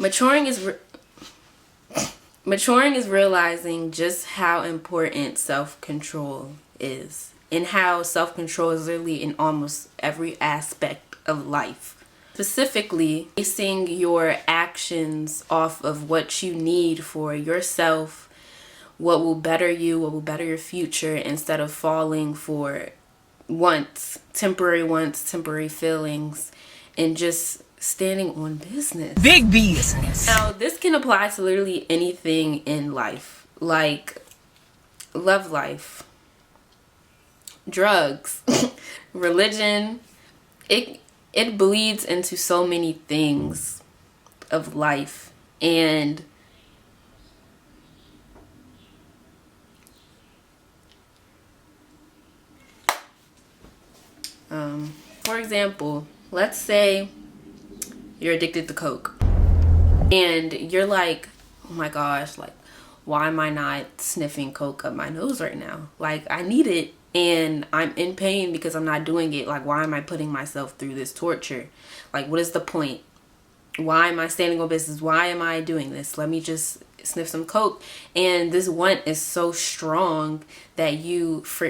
Maturing is maturing is realizing just how important self-control is, and how self-control is literally in almost every aspect of life. Specifically, basing your actions off of what you need for yourself, what will better you, what will better your future, instead of falling for temporary feelings, and just standing on business. Big business. Now, this can apply to literally anything in life, like love life, drugs, religion. It bleeds into so many things of life. And for example, let's say you're addicted to coke and you're like, oh my gosh, like, why am I not sniffing coke up my nose right now? Like, I need it and I'm in pain because I'm not doing it. Like, why am I putting myself through this torture? Like, what is the point? Why am I standing on business? Why am I doing this? Let me just sniff some coke. And this want is so strong that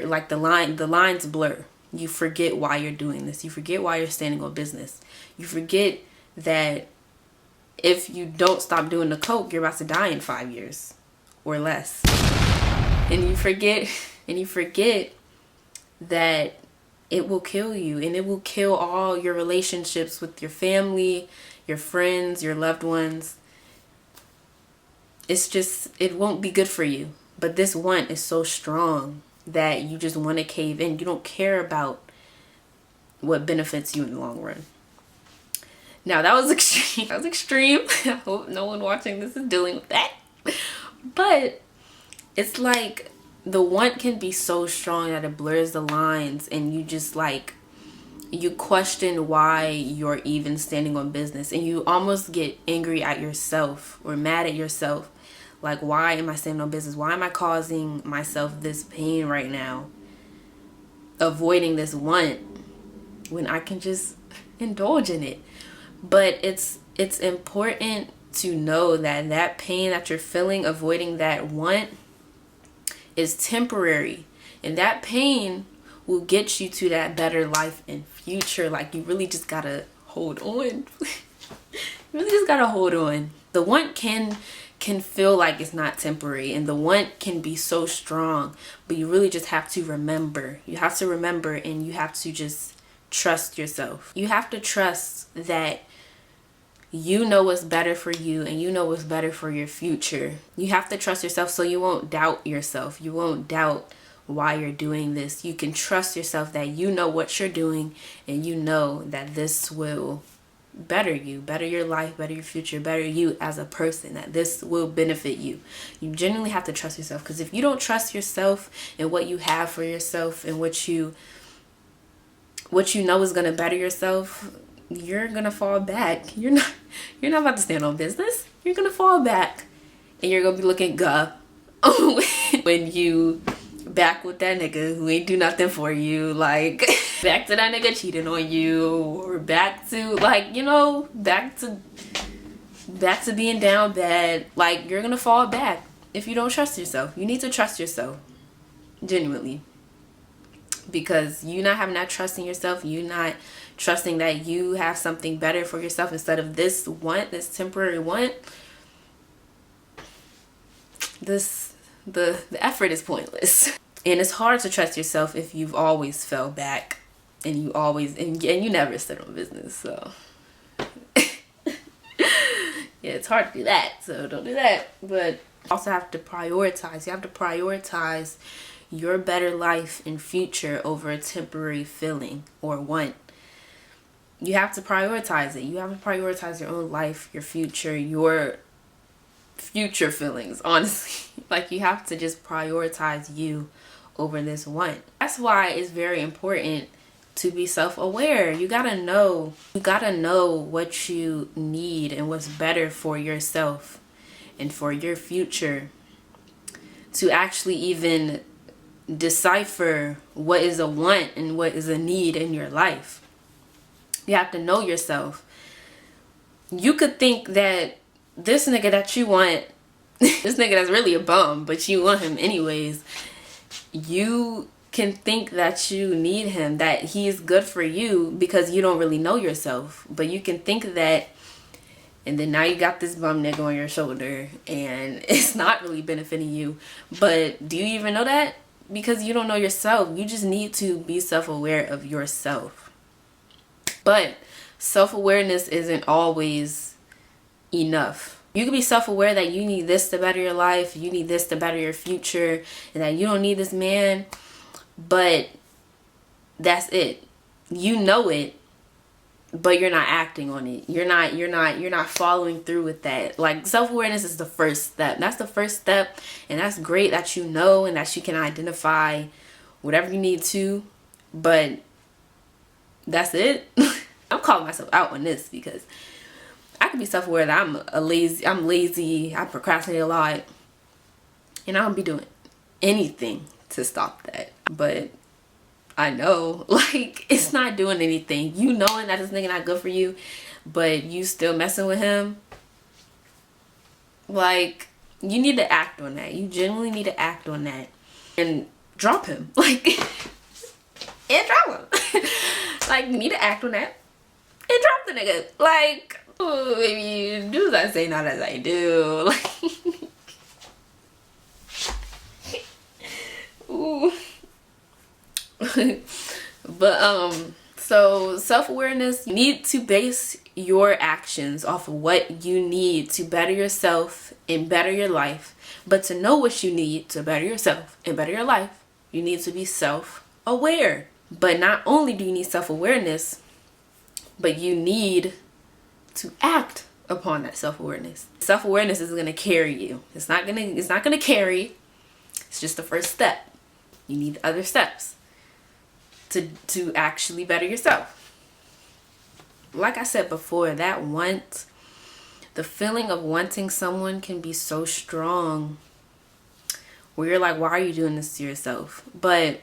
like the lines blur. You forget why you're doing this. You forget why you're standing on business. You forget that if you don't stop doing the coke, you're about to die in 5 years or less. And you forget that it will kill you, and it will kill all your relationships with your family, your friends, your loved ones. It won't be good for you. But this want is so strong that you just want to cave in. You don't care about what benefits you in the long run. Now, that was extreme. That was extreme. I hope no one watching this is dealing with that. But it's like the want can be so strong that it blurs the lines, and you just like, you question why you're even standing on business, and you almost get angry at yourself or mad at yourself. Like, why am I standing on business? Why am I causing myself this pain right now, avoiding this want, when I can just indulge in it? But it's important to know that that pain that you're feeling, avoiding that want, is temporary. And that pain will get you to that better life and future. Like, you really just gotta hold on. You really just gotta hold on. The want can feel like it's not temporary, and the want can be so strong, but you really just have to remember. You have to remember, and you have to just trust yourself. You have to trust that you know what's better for you, and you know what's better for your future. You have to trust yourself, so you won't doubt yourself. You won't doubt why you're doing this. You can trust yourself that you know what you're doing, and you know that this will better you, better your life, better your future, better you as a person, that this will benefit you. You genuinely have to trust yourself, because if you don't trust yourself and what you have for yourself, and what you know is going to better yourself, you're going to fall back. You're not about to stand on business. You're going to fall back, and you're going to be looking when you back with that nigga who ain't do nothing for you, like back to that nigga cheating on you, or back to, like, you know, back to being down bad. Like, you're gonna fall back if you don't trust yourself. You need to trust yourself, genuinely, because you not having that trust in yourself, you not trusting that you have something better for yourself instead of this want, this temporary want, the effort is pointless. And it's hard to trust yourself if you've always fell back, and you never stood on business. So yeah, it's hard to do that, so don't do that. But you also have to prioritize. You have to prioritize your better life and future over a temporary feeling or want. You have to prioritize it. You have to prioritize your own life, your future feelings, honestly. Like, you have to just prioritize you over this want. That's why it's very important to be self-aware. You gotta know what you need and what's better for yourself and for your future, to actually even decipher what is a want and what is a need in your life. You have to know yourself. You could think that this nigga that you want, this nigga that's really a bum, but you want him anyways, you can think that you need him, that he's good for you because you don't really know yourself. But you can think that, and then now you got this bum nigga on your shoulder and it's not really benefiting you. But do you even know that? Because you don't know yourself. You just need to be self-aware of yourself. But self-awareness isn't always enough. You can be self-aware that you need this to better your life, you need this to better your future, and that you don't need this man, but that's it. You know it, but you're not acting on it. You're not following through with that. Like, self-awareness is the first step. That's the first step, and that's great that you know and that you can identify whatever you need to, but that's it. I'm calling myself out on this because I can be self-aware that I'm lazy, I procrastinate a lot, and I don't be doing anything to stop that. But I know, like, it's not doing anything. You knowing that this nigga not good for you, but you still messing with him. Like, you need to act on that. You genuinely need to act on that. And drop him. Like, and drop him. Like, you need to act on that. And drop the nigga. Like, oh, baby, do as I say, not as I do. Like, ooh. But so self-awareness, you need to base your actions off of what you need to better yourself and better your life. But to know what you need to better yourself and better your life, you need to be self-aware. But not only do you need self-awareness, but you need to act upon that self-awareness. Self-awareness is going to carry you. It's not going to carry. It's just the first step. You need other steps to actually better yourself. Like I said before, the feeling of wanting someone can be so strong where you're like, why are you doing this to yourself? But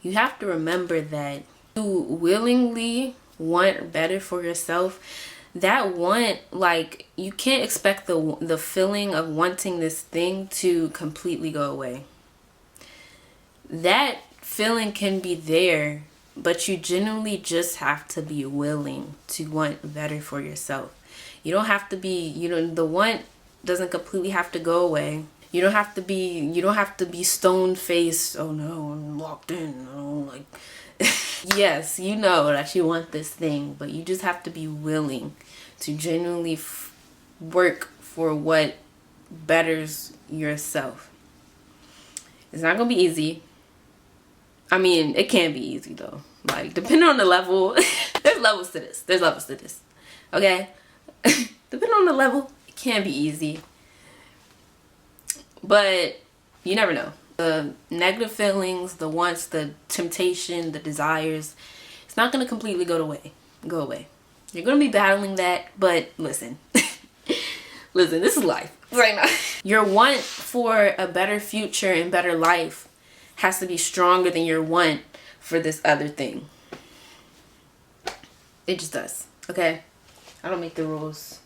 you have to remember that to willingly want better for yourself, that want, like, you can't expect the feeling of wanting this thing to completely go away. That feeling can be there, but you genuinely just have to be willing to want better for yourself. You don't have to be, the want doesn't completely have to go away. You don't have to be stone faced. Oh no, I'm locked in. Oh, like, yes, you know that you want this thing, but you just have to be willing to genuinely work for what betters yourself. It's not gonna be easy. I mean, it can be easy though. Like, depending on the level, there's levels to this. Okay? Depending on the level, it can be easy. But you never know. The negative feelings, the wants, the temptation, the desires, it's not going to completely go away. You're going to be battling that, but listen. Listen, this is life. Right now. Your want for a better future and better life has to be stronger than your want for this other thing. It just does. Okay? I don't make the rules.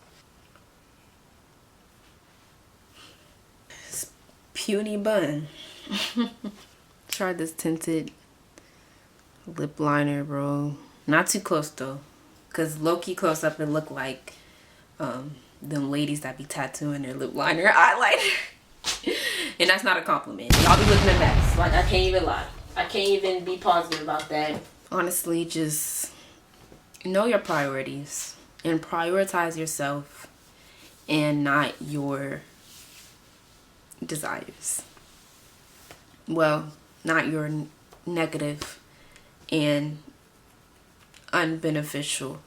It's puny bun. Tried this tinted lip liner, bro. Not too close though, cause low-key close up it look like them ladies that be tattooing their lip liner eyeliner. And that's not a compliment. Y'all be looking a mess. Like, I can't even lie. I can't even be positive about that. Honestly, just know your priorities and prioritize yourself and not your desires. Well, not your negative and unbeneficial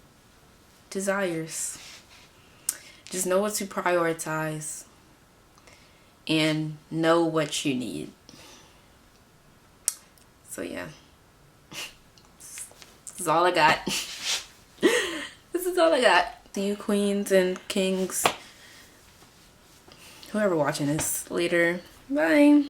desires. Just know what to prioritize and know what you need. So yeah, this is all I got. This is all I got. See you queens and kings, whoever watching this later. Bye.